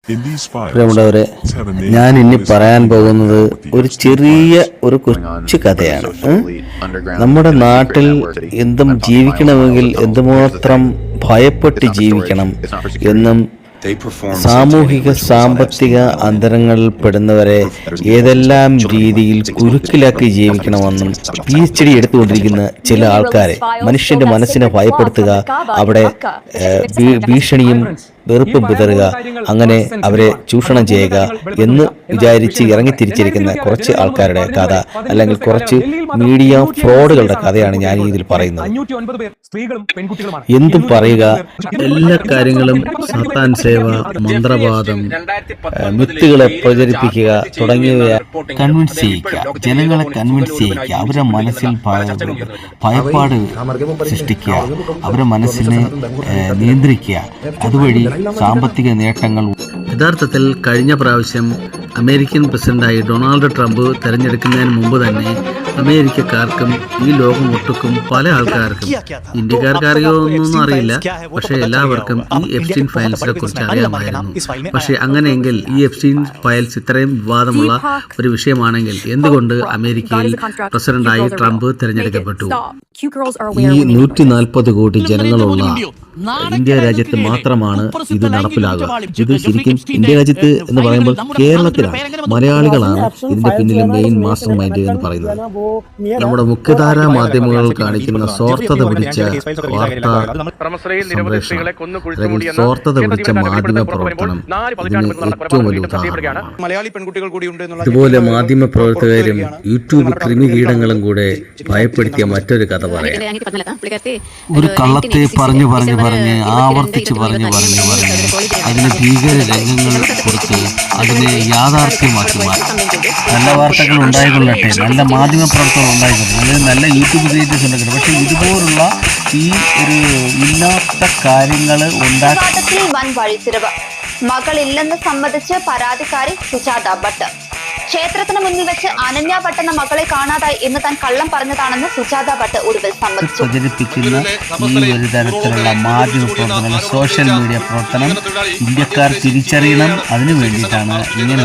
പ്രിയമുള്ളവരെ, ഞാൻ ഇനി പറയാൻ പോകുന്നത് ഒരു ചെറിയ ഒരു കൊച്ചു കഥയാണ്. നമ്മുടെ നാട്ടിൽ എന്തും ജീവിക്കണമെങ്കിൽ എന്തുമാത്രം ഭയപ്പെട്ട് ജീവിക്കണം എന്നും സാമൂഹിക സാമ്പത്തിക അന്തരങ്ങളിൽ പെടുന്നവരെ ഏതെല്ലാം രീതിയിൽ കുരുക്കിലാക്കി ജീവിക്കണമെന്നും PhD എടുത്തുകൊണ്ടിരിക്കുന്ന ചില ആൾക്കാരെ മനുഷ്യന്റെ മനസ്സിനെ ഭയപ്പെടുത്തുക, അവിടെ ഭീഷണിയും വെറുപ്പും വിതറുക, അങ്ങനെ അവരെ ചൂഷണം ചെയ്യുക എന്ന് വിചാരിച്ച് ഇറങ്ങിത്തിരിച്ചിരിക്കുന്ന കുറച്ച് ആൾക്കാരുടെ കഥ, അല്ലെങ്കിൽ കുറച്ച് മീഡിയ ഫ്രോഡുകളുടെ കഥയാണ് ഞാൻ ഇതിൽ പറയുന്നത്. എന്തും പറയുക, എല്ലാ കാര്യങ്ങളും സാത്താൻ സേവ, മന്ത്രവാദം, മിത്തുകളെ പ്രചരിപ്പിക്കുക തുടങ്ങിയവയെ കൺവിൻസ് ചെയ്യിക്കുക, ജനങ്ങളെ കൺവിൻസ് ചെയ്യിക്കുക, അവരുടെ മനസ്സിൽ ഭയപ്പാട് സൃഷ്ടിക്കുക, അവരുടെ മനസ്സിനെ നിയന്ത്രിക്കുക, അതുവഴി സാമ്പത്തിക നേട്ടങ്ങൾ. യഥാർത്ഥത്തിൽ കഴിഞ്ഞ പ്രാവശ്യം അമേരിക്കൻ പ്രസിഡന്റായി ഡൊണാൾഡ് ട്രംപ് തെരഞ്ഞെടുക്കുന്നതിന് മുമ്പ് തന്നെ അമേരിക്കക്കാർക്കും ഈ ലോകം ഒട്ടുക്കും പല ആൾക്കാർക്കും, ഇന്ത്യക്കാർക്ക് അറിയുമെന്നൊന്നും അറിയില്ല, പക്ഷെ എല്ലാവർക്കും ഈ എപ്സ്റ്റീൻ ഫയൽസിനെ കുറിച്ച് അറിയാമായിരുന്നു. പക്ഷെ അങ്ങനെയെങ്കിൽ ഈ എപ്സ്റ്റീൻ ഫയൽസ് ഇത്രയും വിവാദമുള്ള ഒരു വിഷയമാണെങ്കിൽ എന്തുകൊണ്ട് അമേരിക്കയിൽ പ്രസിഡന്റായി ട്രംപ് തിരഞ്ഞെടുക്കപ്പെട്ടു? ഈ 140 കോടി ജനങ്ങളുള്ള ഇന്ത്യ രാജ്യത്ത് മാത്രമാണ് ഇത് നടപ്പിലാകുക. ഇത് ശരിക്കും ഇന്ത്യ രാജ്യത്ത് എന്ന് പറയുമ്പോൾ കേരളത്തിലാണ്, മലയാളികളാണ് ഇതിന്റെ പിന്നിലെ മെയിൻ മാസ്റ്റർ മൈൻഡ് എന്ന് പറയുന്നത്. നമ്മുടെ മുഖ്യധാരാ മാധ്യമങ്ങൾ കാണിക്കുന്ന സ്വാർത്ഥത പിടിച്ച വാർത്താ സംപ്രേഷണം, അല്ലെങ്കിൽ സ്വാർത്ഥത പിടിച്ച മാധ്യമ പ്രവർത്തനം ഇതിന് ഏറ്റവും വലിയ ഉദാഹരണമാണ്. ഇതുപോലെ മാധ്യമ പ്രവർത്തകരും യൂട്യൂബ് ക്രിമികീടങ്ങളും കൂടെ ഭയപ്പെടുത്തിയ മറ്റൊരു കഥ പറയാം. ഒരു കള്ളത്തെ പറഞ്ഞു ആവർത്തിച്ച് പറഞ്ഞു അതിന് ഭീകര രംഗങ്ങൾ കുറിച്ച് അതിനെ യാഥാർത്ഥ്യമാക്കി മാറ്റി. നല്ല വാർത്തകൾ ഉണ്ടായിക്കൊള്ളട്ടെ, നല്ല മാധ്യമ പ്രവർത്തകർ ഉണ്ടായിക്കൊള്ളട്ടെ, നല്ല യൂട്യൂബ് ക്രിയേറ്റേഴ്സ് ഉണ്ടാക്കട്ടെ, പക്ഷെ ഇതുപോലുള്ള ഈ ഒരു ഇല്ലാത്ത കാര്യങ്ങൾ ഉണ്ടാക്കി വൻ വഴിത്തിരിവ്. മകളില്ലെന്ന് സമ്മതിച്ച് പരാതിക്കാരി സുജാത ഭട്ട്. ക്ഷേത്രത്തിന് മുന്നിൽ വെച്ച് അനന്യ ഭട്ട് എന്ന മകളെ കാണാതായി എന്ന് താൻ കള്ളം പറഞ്ഞതാണെന്ന് സുജാത ഭട്ട് ഒടുവിൽ സമ്മതിച്ചു. പ്രചരിപ്പിക്കുന്ന ഈ ഒരു തരത്തിലുള്ള മാധ്യമ പ്രവർത്തനം, സോഷ്യൽ മീഡിയ പ്രവർത്തനം ഇന്ത്യക്കാർ തിരിച്ചറിയണം. അതിനു വേണ്ടിയിട്ടാണ് ഇങ്ങനെ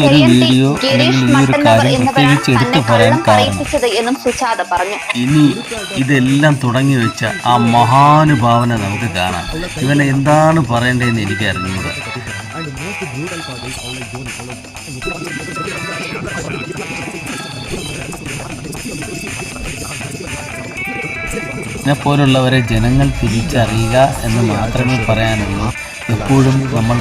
ഒരു വീഡിയോ അല്ലെങ്കിൽ ഈ ഒരു കാര്യം പ്രത്യേകിച്ച് എടുത്തു പറയാൻ കാരണം. എന്നും സുജാത പറഞ്ഞു. ഇനി ഇതെല്ലാം തുടങ്ങി വെച്ച ആ മഹാനുഭാവനെ നമുക്ക് കാണാം. ഇവനെ എന്താണ് പറയേണ്ടതെന്ന് എനിക്ക് അറിഞ്ഞൂടാ. പോലുള്ളവരെ ജനങ്ങൾ തിരിച്ചറിയുക എന്ന് മാത്രമേ പറയാനുള്ളൂ. എപ്പോഴും നമ്മൾ